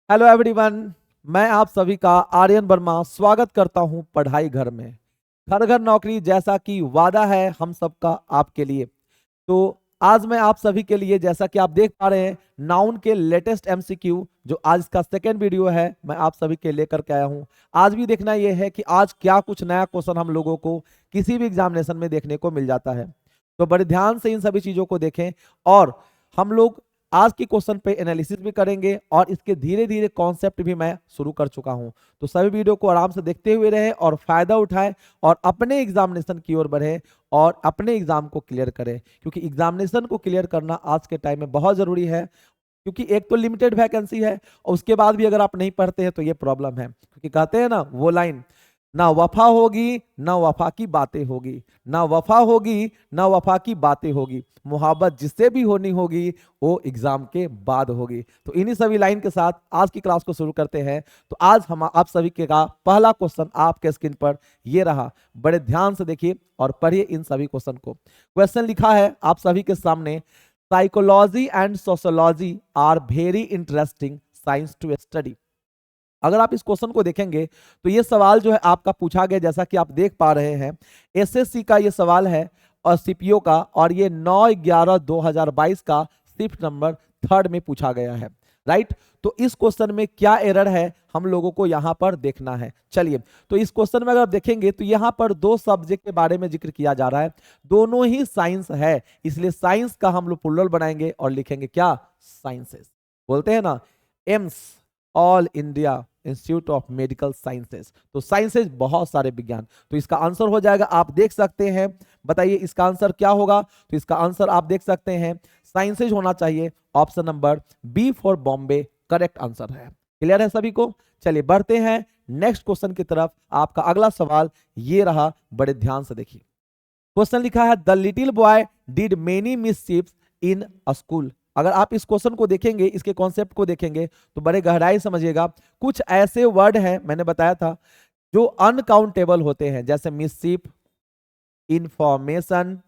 Hello everyone, मैं आप सभी का आर्यन वर्मा स्वागत करता हूं पढ़ाई घर में। घर घर नौकरी जैसा कि वादा है हम सबका आपके लिए। तो आज मैं आप सभी के लिए, जैसा कि आप देख पा रहे हैं, नाउन के लेटेस्ट एमसीक्यू जो आज का सेकेंड वीडियो है, मैं आप सभी के लेकर के आया हूं। आज भी देखना यह है कि आज क्या कुछ नया क्वेश्चन हम लोगों को किसी भी एग्जामिनेशन में देखने को मिल जाता है। तो बड़े ध्यान से इन सभी चीजों को देखें और हम लोग आज के क्वेश्चन पे एनालिसिस भी करेंगे और इसके धीरे धीरे कॉन्सेप्ट भी मैं शुरू कर चुका हूं। तो सभी वीडियो को आराम से देखते हुए रहें और फायदा उठाएं और अपने एग्जामिनेशन की ओर बढ़ें और अपने एग्जाम को क्लियर करें, क्योंकि एग्जामिनेशन को क्लियर करना आज के टाइम में बहुत जरूरी है। क्योंकि एक तो लिमिटेड वैकेंसी है और उसके बाद भी अगर आप नहीं पढ़ते हैं तो ये प्रॉब्लम है। क्योंकि कहते हैं ना वो लाइन, ना वफा होगी ना वफा की बातें होगी, ना वफा होगी ना वफा की बातें होगी, मोहब्बत जिससे भी होनी होगी वो एग्जाम के बाद होगी। तो इन्हीं सभी लाइन के साथ आज की क्लास को शुरू करते हैं। तो आज हम आप सभी के का पहला क्वेश्चन आपके स्क्रीन पर ये रहा। बड़े ध्यान से देखिए और पढ़िए इन सभी क्वेश्चन को। क्वेश्चन लिखा है आप सभी के सामने, psychology and sociology are very interesting science to study. अगर आप इस क्वेश्चन को देखेंगे तो ये सवाल जो है आपका पूछा गया, जैसा कि आप देख पा रहे हैं, एसएससी का ये सवाल है और सीपीओ का, और ये 9/11/2022 का शिफ्ट नंबर 3 में पूछा गया है। राइट। तो इस क्वेश्चन में क्या एरर है हम लोगों को यहां पर देखना है। चलिए, तो इस क्वेश्चन में अगर आप देखेंगे तो यहां पर दो सब्जेक्ट के बारे में जिक्र किया जा रहा है, दोनों ही साइंस है, इसलिए साइंस का हम लोग प्लूरल बनाएंगे और लिखेंगे क्या, साइंसेस। बोलते हैं ना AIIMS, all India institute of medical sciences. तो साइंसेज बहुत सारे विज्ञान, तो इसका आंसर हो जाएगा, आप देख सकते हैं। बताइए इसका आंसर क्या होगा। तो इसका आंसर आप देख सकते हैं साइंसेज होना चाहिए। Option number B for Bombay correct answer है। क्लियर है सभी को। चलिए बढ़ते हैं नेक्स्ट क्वेश्चन की तरफ। आपका अगला सवाल ये रहा, बड़े ध्यान से देखिए। क्वेश्चन लिखा है, the little boy did many mischiefs in a school. अगर आप इस क्वेश्चन को देखेंगे, इसके कॉन्सेप्ट को देखेंगे तो बड़े गहराई समझिएगा। कुछ ऐसे वर्ड हैं, मैंने बताया था, जो अनकाउंटेबल होते हैं, जैसे मिसचिफ, इंफॉर्मेशन,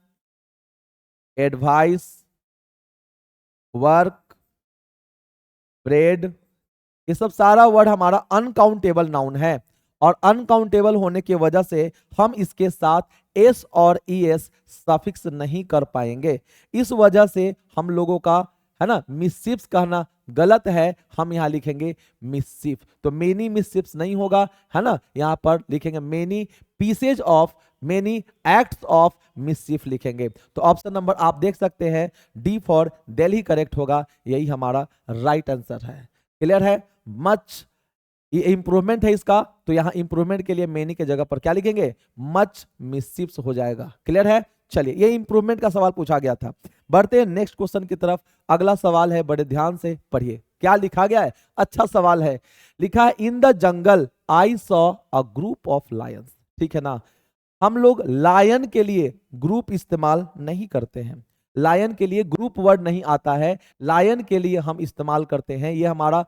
एडवाइस, वर्क, ब्रेड, ये सब सारा वर्ड हमारा अनकाउंटेबल नाउन है। और अनकाउंटेबल होने की वजह से हम इसके साथ एस और ई एस सफिक्स नहीं कर पाएंगे। इस वजह से हम लोगों का है ना मिसचिफ्स कहना गलत है, हम यहां लिखेंगे मिसचिफ। तो मेनी मिसचिफ्स नहीं होगा, है ना, यहां पर लिखेंगे many pieces of, many acts of मिसचिफ लिखेंगे। तो ऑप्शन नंबर आप देख सकते हैं डी फॉर दिल्ली करेक्ट होगा, यही हमारा राइट आंसर है। क्लियर है। मच ये इंप्रूवमेंट है इसका, तो यहां इंप्रूवमेंट के लिए मेनी के जगह पर क्या लिखेंगे, मच मिसचिफ्स हो जाएगा। क्लियर है। चलिए, ये इंप्रूवमेंट का सवाल पूछा गया था। बढ़ते हैं नेक्स्ट क्वेश्चन की तरफ। अगला सवाल है, बड़े ध्यान से पढ़िए क्या लिखा गया है। अच्छा सवाल है, लिखा है in the jungle I saw a group of Lions. ठीक है ना, हम लोग लायन के लिए ग्रुप इस्तेमाल नहीं करते हैं, लायन के लिए ग्रुप वर्ड नहीं आता है, लायन के लिए हम इस्तेमाल करते हैं, ये हमारा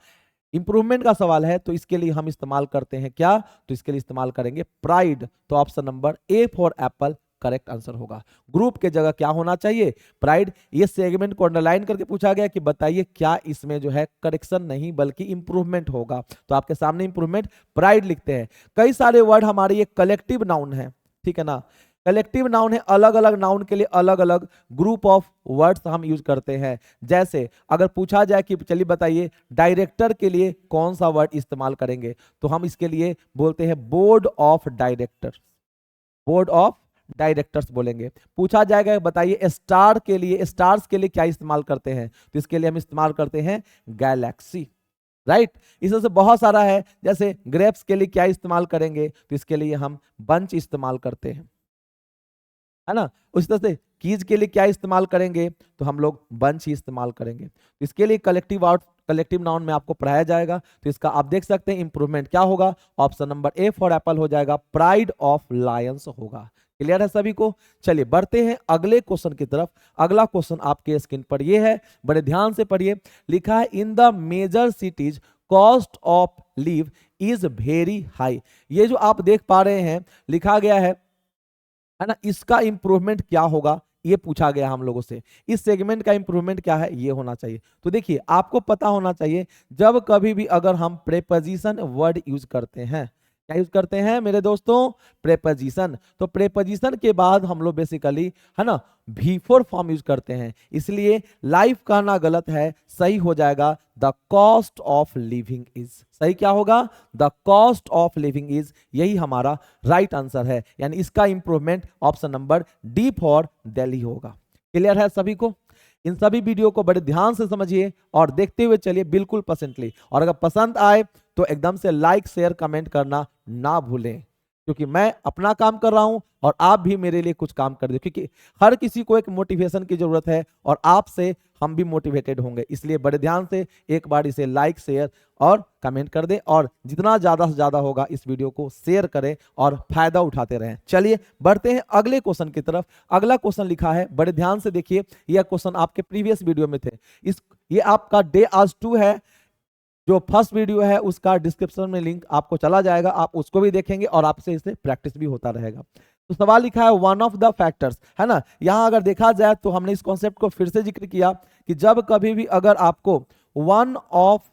इंप्रूवमेंट का सवाल है। तो इसके लिए हम इस्तेमाल करते हैं क्या, तो इसके लिए इस्तेमाल करेंगे प्राइड। तो option number A for Apple correct answer होगा। ग्रुप के जगह क्या होना चाहिए, प्राइड। ये सेगमेंट को अंडरलाइन करके पूछा गया कि बताइए क्या इसमें जो है करेक्शन नहीं बल्कि इंप्रूवमेंट होगा। तो आपके सामने इंप्रूवमेंट प्राइड लिखते हैं। कई सारे वर्ड हमारे ये कलेक्टिव नाउन है, ठीक है ना, कलेक्टिव नाउन है, अलग अलग नाउन के लिए अलग अलग ग्रुप ऑफ वर्ड्स हम यूज करते हैं। जैसे अगर पूछा जाए कि चलिए बताइए डायरेक्टर के लिए कौन सा वर्ड इस्तेमाल करेंगे, तो हम इसके लिए बोलते हैं board of director, board of directors बोलेंगे। पूछा जाएगा बताइए स्टार के लिए, स्टार्स के लिए क्या इस्तेमाल करते हैं, तो इसके लिए हम इस्तेमाल करते हैं गैलेक्सी। राइट। इस तरह से बहुत सारा है, जैसे ग्रेप्स के लिए क्या इस्तेमाल करेंगे, तो इसके लिए हम बंच इस्तेमाल करते हैं, है ना। उसी तरह से कीज के लिए क्या इस्तेमाल करेंगे, तो हम लोग बंच ही इस्तेमाल करेंगे। तो इसके लिए कलेक्टिव आउट, कलेक्टिव नाउन में आपको पढ़ाया जाएगा। तो इसका आप देख सकते हैं इंप्रूवमेंट क्या होगा, option number A for Apple हो जाएगा, प्राइड ऑफ लायंस होगा। क्लियर है सभी को। चलिए बढ़ते हैं अगले क्वेश्चन की तरफ। अगला क्वेश्चन आपके स्क्रीन पर ये है, बड़े ध्यान से पढ़िए। लिखा है in the major cities cost of live is very high. ये जो आप देख पा रहे हैं लिखा गया है ना, इसका इंप्रूवमेंट क्या होगा ये पूछा गया हम लोगों से। इस सेगमेंट का इंप्रूवमेंट क्या है, ये होना चाहिए। तो देखिए आपको पता होना चाहिए, जब कभी भी अगर हम प्रेपोजिशन वर्ड यूज करते हैं, क्या यूज करते हैं मेरे दोस्तों, प्रेपोजिशन, तो प्रेपोजिशन के बाद हम लोग बेसिकली, है ना, V4 फॉर्म यूज करते हैं। इसलिए लाइफ कहना गलत है, सही हो जाएगा the cost of living is. सही क्या होगा, the cost of living is, यही हमारा राइट आंसर है। यानी इसका improvement option number D for Delhi होगा। क्लियर है सभी को? इन सभी वीडियो को बड़े ध्यान से समझिए और देखते हुए चलिए बिल्कुल पेशेंटली। और अगर पसंद आए तो एकदम से लाइक शेयर कमेंट करना ना भूलें, क्योंकि मैं अपना काम कर रहा हूं और आप भी मेरे लिए कुछ काम कर दो, क्योंकि हर किसी को एक मोटिवेशन की जरूरत है और आपसे हम भी मोटिवेटेड होंगे। इसलिए बड़े ध्यान से एक बार इसे लाइक शेयर और कमेंट कर दें, और जितना ज्यादा से ज्यादा होगा इस वीडियो को शेयर करें और फायदा उठाते रहें। चलिए बढ़ते हैं अगले क्वेश्चन की तरफ। अगला क्वेश्चन लिखा है, बड़े ध्यान से देखिए, यह क्वेश्चन आपके प्रीवियस वीडियो में थे। ये आपका डे आज 2 है। जो फर्स्ट वीडियो है उसका डिस्क्रिप्शन में लिंक आपको चला जाएगा, आप उसको भी देखेंगे और आपसे इसे प्रैक्टिस भी होता रहेगा। तो सवाल लिखा है वन ऑफ द फैक्टर्स, है ना। यहां अगर देखा जाए तो हमने इस कॉन्सेप्ट को फिर से जिक्र किया कि जब कभी भी अगर आपको वन ऑफ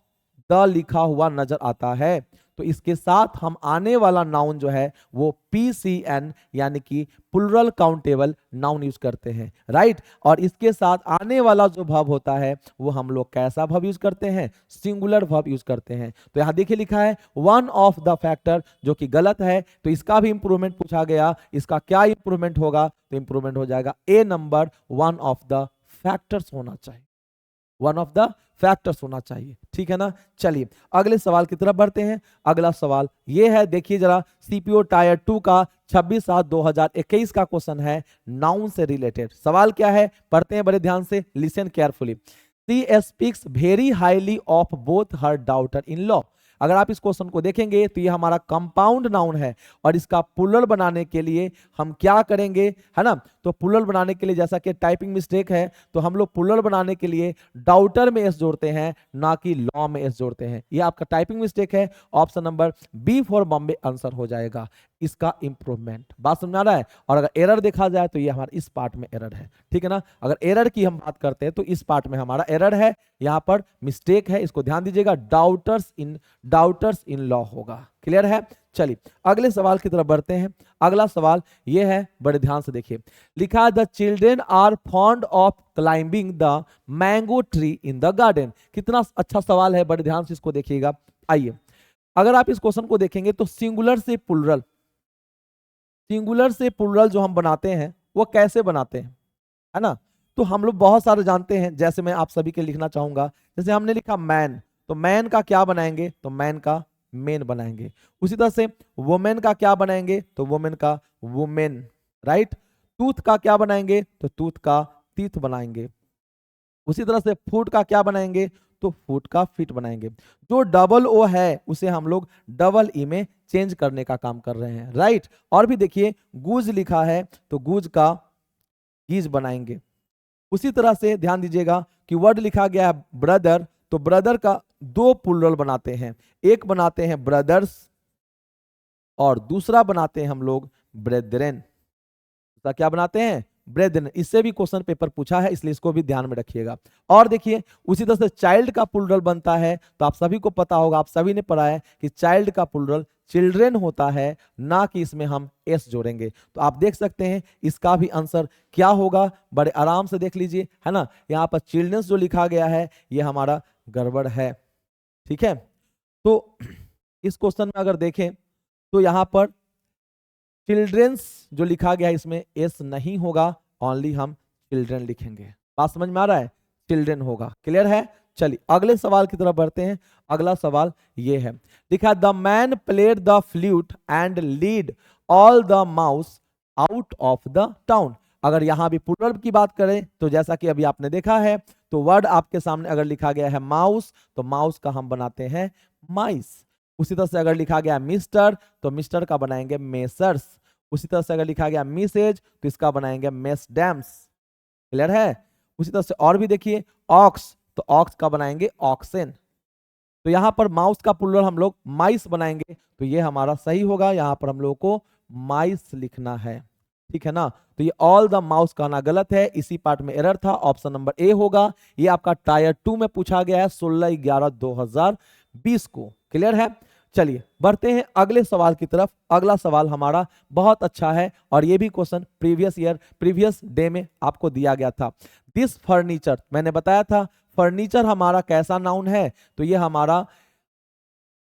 द लिखा हुआ नजर आता है तो इसके साथ हम आने वाला नाउन जो है वो PCN यानी कि प्लुरल काउंटेबल नाउन यूज करते हैं, राइट। और इसके साथ आने वाला जो वर्ब होता है वो हम लोग कैसा वर्ब यूज करते हैं, सिंगुलर वर्ब यूज करते हैं। तो यहां देखिए लिखा है वन ऑफ द फैक्टर, जो कि गलत है। तो इसका भी इंप्रूवमेंट पूछा गया, इसका क्या इंप्रूवमेंट होगा, तो इंप्रूवमेंट हो जाएगा A number, one of the factors होना चाहिए, वन ऑफ द फैक्टर्स होना चाहिए, ठीक है ना। चलिए अगले सवाल की तरफ बढ़ते हैं। अगला सवाल ये है, देखिए जरा, सीपीओ टायर 2 का 26/7/2021 का क्वेश्चन है, नाउन से रिलेटेड। सवाल क्या है, पढ़ते हैं बड़े ध्यान से, listen carefully. She speaks very highly of both her daughter in law. अगर आप इस क्वेश्चन को देखेंगे तो ये हमारा कंपाउंड नाउन है और इसका प्लुरल बनाने के लिए हम क्या करेंगे, है ना। तो प्लुरल बनाने के लिए, जैसा कि टाइपिंग मिस्टेक है, तो हम लोग प्लुरल बनाने के लिए डाउटर में एस जोड़ते हैं, ना कि लॉ में एस जोड़ते हैं। ये आपका टाइपिंग मिस्टेक है। Option number B for Bombay answer हो जाएगा इसका इंप्रूवमेंट। बात समझ आ रहा है? और अगर एरर देखा जाए तो ये हमारे इस पार्ट में एरर है, ठीक है ना। अगर एरर की हम बात करते हैं तो इस पार्ट में हमारा एरर है, यहां पर मिस्टेक है, इसको ध्यान दीजिएगा। डाउटर्स इन लॉ होगा। क्लियर है? चलिए अगले सवाल की तरफ बढ़ते हैं। अगला सवाल ये है, बड़े ध्यान से देखिए, लिखा है the children are fond of climbing the mango tree in the garden. कितना अच्छा सवाल है, बड़े ध्यान से इसको देखिएगा। आइए, अगर आप इस क्वेश्चन को देखेंगे तो सिंगुलर से प्लुरल जो हम बनाते हैं वो कैसे बनाते हैं, है ना। तो हम लोग बहुत सारे जानते हैं, जैसे मैं आप सभी के लिखना चाहूंगा। जैसे हमने लिखा मैन, तो मैन का क्या बनाएंगे, तो मैन का मेन बनाएंगे। उसी तरह से वुमेन का क्या बनाएंगे, तो वुमेन का वुमेन, राइट। टूथ का क्या बनाएंगे, तो टूथ का टीथ बनाएंगे। उसी तरह से फूट का क्या बनाएंगे, तो फूट का फीट बनाएंगे। जो डबल ओ है उसे हम लोग डबल ई में चेंज करने का काम कर रहे हैं, राइट। और भी देखिए, गूज लिखा है तो गूज का गीज बनाएंगे। उसी तरह से ध्यान दीजिएगा कि वर्ड लिखा गया है ब्रदर, तो ब्रदर का दो प्लुरल बनाते हैं, एक बनाते हैं ब्रदर्स और दूसरा बनाते हैं हम लोग ब्रेदरेन। क्या बनाते हैं, ब्रेदरेन। इससे भी क्वेश्चन पेपर पूछा है, इसलिए इसको भी ध्यान में रखिएगा। और देखिए उसी तरह से चाइल्ड का प्लुरल बनता है, तो आप सभी को पता होगा, आप सभी ने पढ़ा है कि चाइल्ड का प्लुरल चिल्ड्रेन होता है, ना कि इसमें हम एस जोड़ेंगे। तो आप देख सकते हैं इसका भी आंसर क्या होगा, बड़े आराम से देख लीजिए, है ना। यहाँ पर चिल्ड्रंस जो लिखा गया है ये हमारा गड़बड़ है, ठीक है। तो इस क्वेश्चन में अगर देखें तो यहाँ पर चिल्ड्रंस जो लिखा गया है इसमें एस नहीं होगा, ओनली हम चिल्ड्रन लिखेंगे। बात समझ में आ रहा है, चिल्ड्रन होगा। क्लियर है? चलिए अगले सवाल की तरफ बढ़ते हैं। अगला सवाल ये है, लिखा the man played the flute and lead all the mouse out of the town. अगर यहां भी प्लुरल की बात करें तो जैसा कि अभी आपने देखा है, तो वर्ड आपके सामने अगर लिखा गया है माउस, तो माउस का हम बनाते हैं माइस। उसी तरह से अगर लिखा गया मिस्टर, तो मिस्टर का बनाएंगे मेसर्स। उसी तरह से अगर लिखा गया मिसेज, तो इसका बनाएंगे मेसडैम्स। क्लियर है? उसी तरह से और भी देखिए, ऑक्स, तो ऑक्स का बनाएंगे ऑक्सेन। तो यहां पर माउस का प्लुरल हम लोग माइस बनाएंगे, तो ये हमारा सही होगा। यहां पर हम लोग को माइस लिखना है। ठीक है ना। तो ये ऑल द माउस कहना गलत है, इसी पार्ट में एरर था, ऑप्शन नंबर ए होगा। ये आपका टायर 2 में पूछा गया है 16/11/2020 को। क्लियर है। चलिए बढ़ते हैं अगले सवाल की तरफ। अगला सवाल हमारा बहुत अच्छा है और ये भी क्वेश्चन प्रीवियस डे में आपको दिया गया था। दिस फर्नीचर, मैंने बताया था फर्नीचर हमारा कैसा नाउन है, तो ये हमारा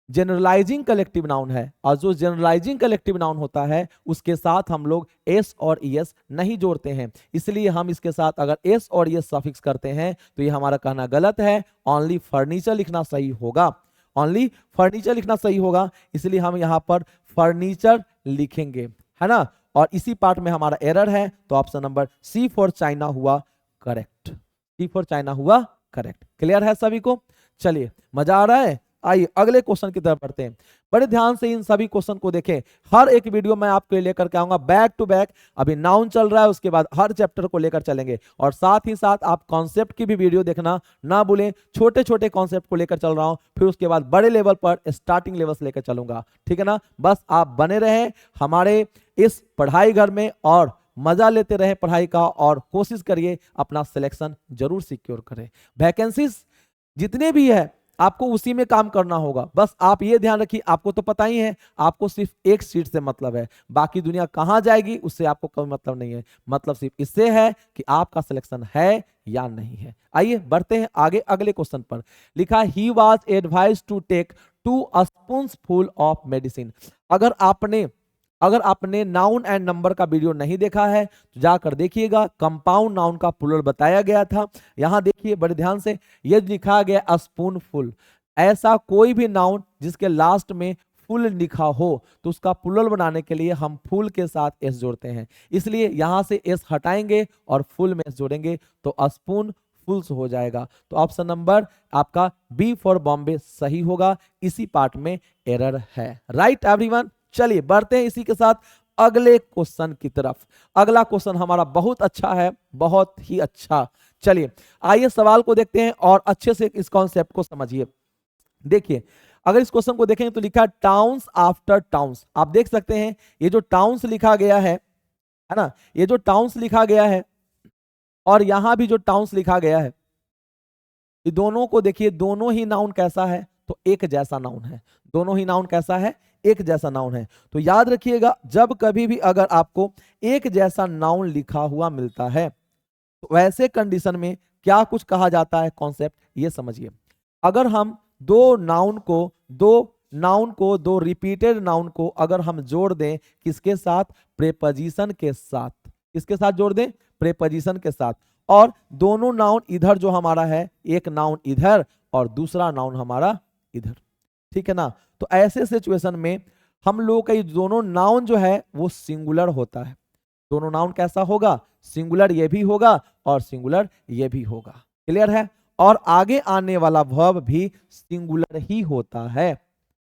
जनरलाइजिंग कलेक्टिव नाउन है। और जो जनरलाइजिंग कलेक्टिव नाउन होता है उसके साथ हम लोग एस और ईएस नहीं जोड़ते हैं, इसलिए हम इसके साथ अगर एस और ईएस सफिक्स करते हैं तो ये हमारा कहना गलत है। ओनली फर्नीचर लिखना सही होगा, ओनली फर्नीचर लिखना सही होगा, इसलिए हम यहां पर फर्नीचर लिखेंगे, है ना। और इसी पार्ट में हमारा एरर है, तो option number C for China हुआ करेक्ट, सी फॉर चाइना हुआ करेक्ट। क्लियर है सभी को। चलिए मजा आ रहा है। आइए अगले क्वेश्चन की तरफ बढ़ते हैं। बड़े ध्यान से इन सभी क्वेश्चन को देखें, हर एक वीडियो मैं आपके लिए लेकर के आऊंगा बैक टू बैक। अभी नाउन चल रहा है, उसके बाद हर चैप्टर को लेकर चलेंगे, और साथ ही साथ आप कॉन्सेप्ट की भी वीडियो देखना ना भूलें। छोटे छोटे कॉन्सेप्ट को लेकर चल रहा हूं, फिर उसके बाद बड़े लेवल पर स्टार्टिंग लेवल से लेकर चलूंगा, ठीक है ना। बस आप बने रहे हमारे इस पढ़ाई घर में और मजा लेते रहे पढ़ाई का, और कोशिश करिए अपना सिलेक्शन जरूर सिक्योर करें। वैकेंसीज जितने भी है आपको उसी में काम करना होगा। बस आप ये ध्यान रखिए, आपको तो पता ही है आपको सिर्फ एक सीट से मतलब है, बाकी दुनिया कहां जाएगी उससे आपको कोई मतलब नहीं है। मतलब सिर्फ इससे है कि आपका सिलेक्शन है या नहीं है। आइए बढ़ते हैं आगे अगले क्वेश्चन पर। लिखा he was advised to take 2 spoonful of medicine. अगर आपने नाउन एंड नंबर का वीडियो नहीं देखा है तो जाकर देखिएगा, कंपाउंड नाउन का प्लूरल बताया गया था। यहां देखिए बड़े ध्यान से, ये लिखा गया स्पूनफुल। ऐसा कोई भी नाउन जिसके लास्ट में फुल लिखा हो तो उसका प्लूरल बनाने के लिए हम फुल के साथ एस जोड़ते हैं, इसलिए यहां से एस हटाएंगे और फुल में एस जोड़ेंगे तो स्पून फुल्स हो जाएगा। तो ऑप्शन नंबर आपका बी फॉर बॉम्बे सही होगा, इसी पार्ट में एरर है। Right everyone. चलिए बढ़ते हैं इसी के साथ अगले क्वेश्चन की तरफ। अगला क्वेश्चन हमारा बहुत अच्छा है, बहुत ही अच्छा। चलिए आइए सवाल को देखते हैं और अच्छे से इस कॉन्सेप्ट को समझिए। देखिए अगर इस क्वेश्चन को देखें तो लिखा टाउन्स आफ्टर टाउन्स। आप देख सकते हैं ये जो टाउन्स लिखा गया है ना, ये जो टाउन्स लिखा गया है और यहां भी जो टाउन्स लिखा गया है, ये दोनों को देखिए, दोनों ही नाउन कैसा है, तो एक जैसा नाउन है। दोनों ही नाउन कैसा है, एक जैसा नाउन है। तो याद रखिएगा जब कभी भी अगर आपको एक जैसा नाउन लिखा हुआ मिलता है तो वैसे कंडीशन में क्या कुछ कहा जाता है, कॉन्सेप्ट ये समझिए। अगर हम दो रिपीटेड नाउन को अगर हम जोड़ दें किसके साथ, प्रेपोजिशन के साथ, किसके साथ जोड़ दें, प्रेपोजिशन के साथ, और दोनों नाउन इधर जो हमारा है, एक नाउन इधर और दूसरा नाउन हमारा इधर, ठीक है ना। तो ऐसे सिचुएशन में हम लोग का ये दोनों नाउन जो है वो सिंगुलर होता है। दोनों नाउन कैसा होगा, सिंगुलर ये भी होगा और सिंगुलर ये भी होगा। क्लियर है। और आगे आने वाला वर्ब भी सिंगुलर ही होता है।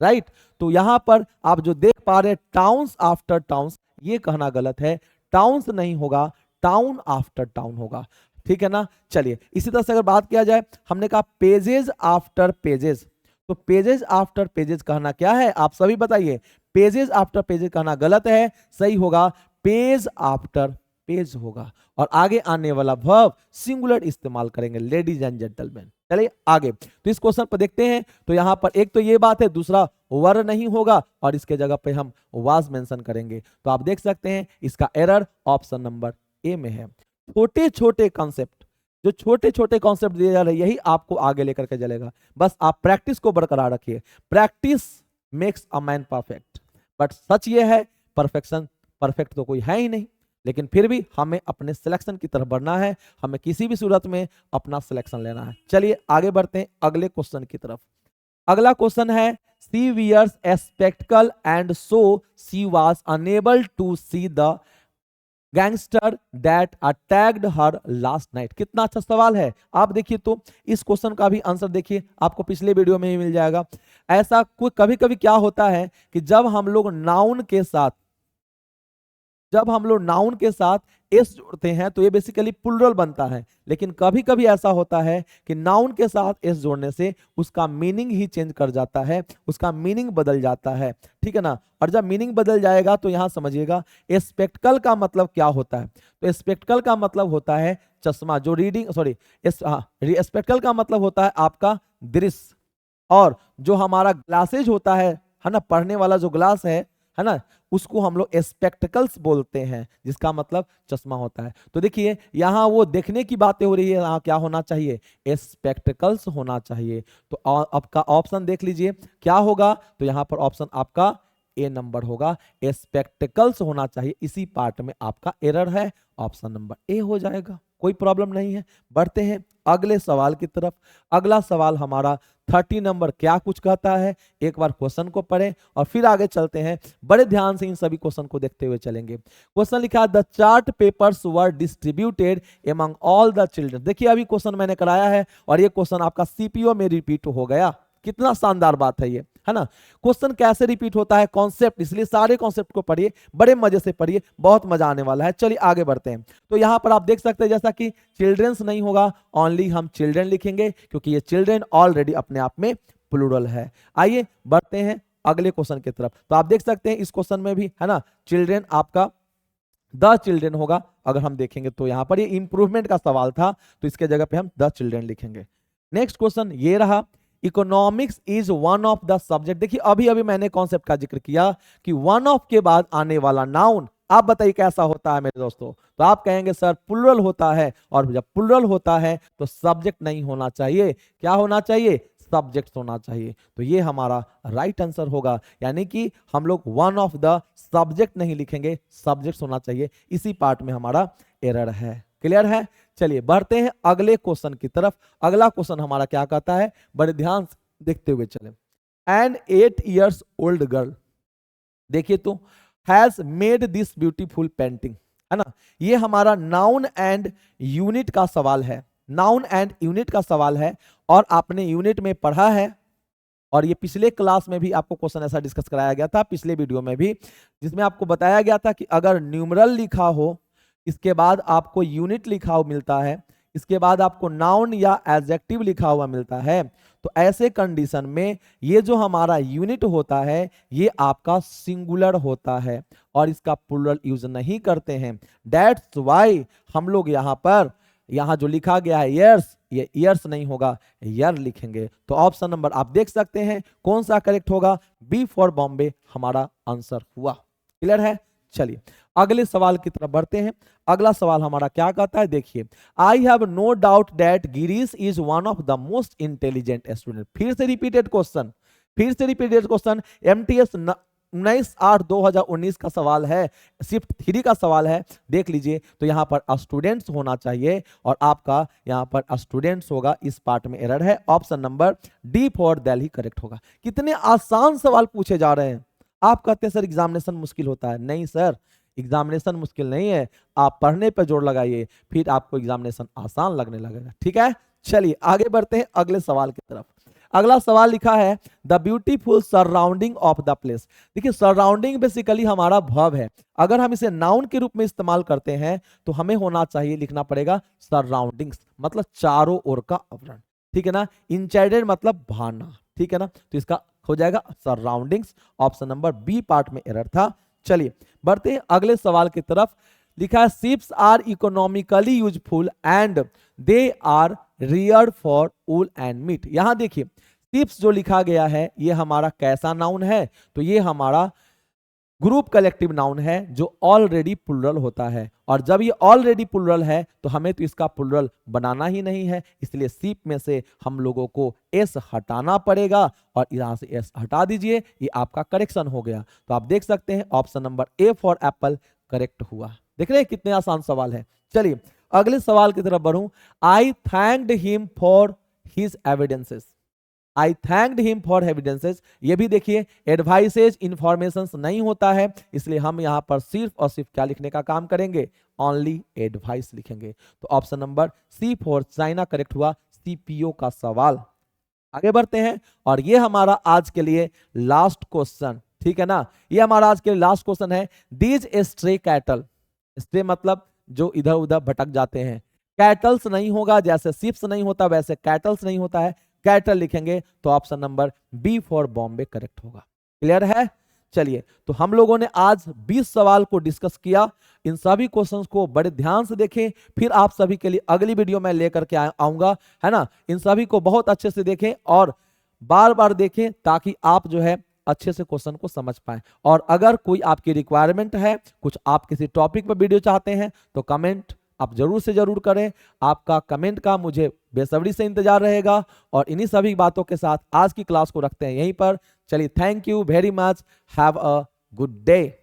राइट। तो यहां पर आप जो देख पा रहे टाउन्स आफ्टर टाउन्स, ये कहना गलत है, टाउन्स नहीं होगा, टाउन आफ्टर टाउन होगा, ठीक है ना। चलिए इसी तरह से अगर बात किया जाए, हमने कहा पेजेस आफ्टर पेजेस, तो पेजेस आफ्टर पेजेस कहना क्या है, आप सभी बताइए। पेजेस आफ्टर पेजेस कहना गलत है, सही होगा पेज आफ्टर पेज होगा। और आगे आने वाला वर्ब सिंगुलर इस्तेमाल करेंगे, लेडीज एंड जेंटलमैन। चलिए आगे, तो इस क्वेश्चन पर देखते हैं। तो यहां पर एक तो ये बात है, दूसरा वर नहीं होगा और इसके जगह पे हम वाज मेंशन करेंगे। तो आप देख सकते हैं इसका एरर ऑप्शन नंबर ए में है। छोटे छोटे कॉन्सेप्ट, जो छोटे छोटे कॉन्सेप्ट दिए जा रहे हैं यही आपको आगे लेकर के चलेगा। बस आप प्रैक्टिस को बरकरार रखिए। Practice makes a man perfect. But सच ये है परफेक्ट तो कोई है ही नहीं, लेकिन फिर भी हमें अपने सिलेक्शन की तरफ बढ़ना है, हमें किसी भी सूरत में अपना सिलेक्शन लेना है। चलिए आगे बढ़ते हैं अगले क्वेश्चन की तरफ। अगला क्वेश्चन है she wears a spectacle and so she was unable to see the gangster that attacked her last night. कितना अच्छा सवाल है। आप देखिए तो इस क्वेश्चन का भी आंसर देखिए, आपको पिछले वीडियो में ही मिल जाएगा। ऐसा कभी कभी क्या होता है कि जब हम लोग नाउन के साथ एस जोड़ते हैं तो ये बेसिकली प्लुरल बनता है, लेकिन कभी कभी ऐसा होता है कि नाउन के साथ एस जोड़ने से उसका मीनिंग ही चेंज कर जाता है, उसका मीनिंग बदल जाता है, ठीक है ना। और जब मीनिंग बदल जाएगा तो यहां समझिएगा स्पेक्टिकल का मतलब क्या होता है। तो स्पेक्टिकल का मतलब होता है चश्मा, जो रीडिंग सॉरी स्पेक्टिकल का मतलब होता है आपका दृश्य, और जो हमारा ग्लासेज होता है ना, पढ़ने वाला जो ग्लास है ना, उसको हम लोग स्पेक्टिकल्स बोलते हैं, जिसका मतलब चश्मा होता है। तो देखिए यहां वो देखने की बातें हो रही है, यहां क्या होना चाहिए, स्पेक्टिकल्स होना चाहिए। तो आपका ऑप्शन देख लीजिए क्या होगा, तो यहां पर ऑप्शन आपका ए नंबर होगा, स्पेक्टिकल्स होना चाहिए। इसी पार्ट में आपका एरर है, ऑप्शन नंबर ए हो जाएगा, कोई प्रॉब्लम नहीं है। बढ़ते हैं अगले सवाल की तरफ। अगला सवाल हमारा 30 नंबर क्या कुछ कहता है, एक बार क्वेश्चन को पढ़ें और फिर आगे चलते हैं। बड़े ध्यान से इन सभी क्वेश्चन को देखते हुए चलेंगे। क्वेश्चन लिखा है the chart papers were distributed among all the children. देखिए अभी क्वेश्चन मैंने कराया है और ये क्वेश्चन आपका सीपीओ में रिपीट हो गया। कितना शानदार बात है ये, है ना। क्वेश्चन कैसे रिपीट होता है, कॉन्सेप्ट, इसलिए सारे कॉन्सेप्ट को पढ़िए, बड़े मजे से पढ़िए, बहुत मजा आने वाला है। चलिए आगे बढ़ते हैं। तो यहां पर आप देख सकते हैं जैसा कि चिल्ड्रंस नहीं होगा, ओनली हम चिल्ड्रन लिखेंगे, क्योंकि ये चिल्ड्रन ऑलरेडी अपने आप में प्लूरल है। आइए बढ़ते हैं अगले क्वेश्चन की तरफ। तो आप देख सकते हैं इस क्वेश्चन में भी, है ना, चिल्ड्रन आपका द चिल्ड्रन होगा। अगर हम देखेंगे तो यहां पर ये इंप्रूवमेंट का सवाल था, तो इसके जगह पे हम द चिल्ड्रन लिखेंगे। नेक्स्ट क्वेश्चन ये रहा, economics is one of the subject. देखिए अभी अभी मैंने कॉन्सेप्ट का जिक्र किया कि वन ऑफ के बाद आने वाला नाउन, आप बताइए कैसा होता है मेरे दोस्तों। तो आप कहेंगे सर प्लुरल होता है, और जब प्लुरल होता है तो सब्जेक्ट नहीं होना चाहिए, क्या होना चाहिए, सब्जेक्ट होना चाहिए। तो ये हमारा राइट आंसर होगा, यानी कि हम लोग वन ऑफ द सब्जेक्ट नहीं लिखेंगे, सब्जेक्ट होना चाहिए। इसी पार्ट में हमारा एरर है। क्लियर है। चलिए बढ़ते हैं अगले क्वेश्चन की तरफ। अगला क्वेश्चन हमारा क्या कहता है, बड़े ध्यान से देखते हुए चले। एन 8 years ओल्ड गर्ल, देखिए तो, has made this beautiful painting, है ना। ये हमारा नाउन एंड यूनिट का सवाल है, नाउन एंड यूनिट का सवाल है, और आपने यूनिट में पढ़ा है, और ये पिछले क्लास में भी आपको क्वेश्चन ऐसा डिस्कस कराया गया था, पिछले वीडियो में भी, जिसमें आपको बताया गया था कि अगर न्यूमरल लिखा हो, इसके बाद आपको यूनिट लिखा हुआ मिलता है, इसके बाद आपको नाउन या एडजेक्टिव लिखा हुआ मिलता है, तो ऐसे कंडीशन में ये जो हमारा यूनिट होता है ये आपका सिंगुलर होता है, और इसका प्लुरल यूज नहीं करते हैं। दैट्स वाई हम लोग यहाँ जो लिखा गया है ईयर्स, ये ईयर्स नहीं होगा, ईयर लिखेंगे। तो ऑप्शन नंबर आप देख सकते हैं कौन सा करेक्ट होगा, बी फॉर बॉम्बे हमारा आंसर हुआ। क्लियर है। चलिए अगले सवाल की तरफ बढ़ते हैं। अगला सवाल हमारा क्या कहता है, देखिए, I have no doubt that Girish is one of the most intelligent student. फिर से रिपीटेड क्वेश्चन, एमटीएस 19/8/2019 का सवाल है, शिफ्ट 3 का सवाल है। देख लीजिए तो यहाँ पर स्टूडेंट्स होना चाहिए, और आपका यहाँ पर स्टूडेंट्स होगा, इस पार्ट में एरर है। Option number D for Delhi correct होगा। कितने आसान सवाल पूछे जा रहे हैं। आप कहते हैं सर एग्जामिनेशन मुश्किल होता है, नहीं सर, एग्जामिनेशन मुश्किल नहीं है, आप पढ़ने पर जोर लगाइए, फिर आपको एग्जामिनेशन आसान लगने लगेगा। ठीक है। चलिए आगे बढ़ते हैं अगले सवाल की तरफ। अगला सवाल लिखा है the beautiful surrounding of the place. देखिए सराउंडिंग बेसिकली हमारा वर्ब है, अगर हम इसे नाउन के रूप में इस्तेमाल करते हैं तो हमें होना चाहिए, लिखना पड़ेगा सराउंडिंग्स, मतलब चारों ओर का आवरण, ठीक है ना। इंसाइडेड मतलब भाना, ठीक है ना। तो इसका हो जाएगा surroundings. Option number B part में एरर था। चलिए बढ़ते हैं अगले सवाल की तरफ। लिखा है sheeps are economically useful and they are reared for wool and meat. यहां देखिए शिप्स जो लिखा गया है ये हमारा कैसा नाउन है, तो ये हमारा ग्रुप कलेक्टिव नाउन है जो ऑलरेडी प्लुरल होता है, और जब ये ऑलरेडी प्लुरल है तो हमें तो इसका प्लुरल बनाना ही नहीं है, इसलिए शिप में से हम लोगों को एस हटाना पड़ेगा, और यहां से एस हटा दीजिए, ये आपका करेक्शन हो गया। तो आप देख सकते हैं option number A for Apple correct हुआ। देख रहे हैं कितने आसान सवाल है। चलिए अगले सवाल की तरफ बढ़ूं। I thanked him for his evidences, I thanked him for evidences, ये भी देखिए एडवाइसेज इंफॉर्मेशन नहीं होता है, इसलिए हम यहां पर सिर्फ और सिर्फ क्या लिखने का काम करेंगे, ओनली एडवाइस लिखेंगे। तो option number C for China correct हुआ, सीपीओ का सवाल। आगे बढ़ते हैं, और ये हमारा आज के लिए लास्ट क्वेश्चन, ठीक है ना, ये हमारा आज के लिए लास्ट क्वेश्चन है। दीज स्ट्रे कैटल, स्ट्रे मतलब जो इधर उधर भटक जाते हैं। कैटल्स नहीं होगा, जैसे शिप्स नहीं होता वैसे कैटल्स नहीं होता है, कैटल लिखेंगे तो option number B for Bombay correct होगा। क्लियर है? चलिए, तो हम लोगों ने आज 20 सवाल को डिस्कस किया। इन सभी क्वेश्चंस को बड़े ध्यान से देखें, फिर आप सभी के लिए अगली वीडियो में लेकर के आऊंगा, है ना। इन सभी को बहुत अच्छे से देखें और बार बार देखें ताकि आप जो है अच्छे से क्वेश्चन को समझ पाएं। और अगर कोई आपकी रिक्वायरमेंट है, कुछ आप किसी टॉपिक पर वीडियो चाहते हैं तो कमेंट आप जरूर से जरूर करें। आपका कमेंट का मुझे बेसब्री से इंतजार रहेगा। और इन्हीं सभी बातों के साथ आज की क्लास को रखते हैं यहीं पर। चलिए, thank you very much, have a good day.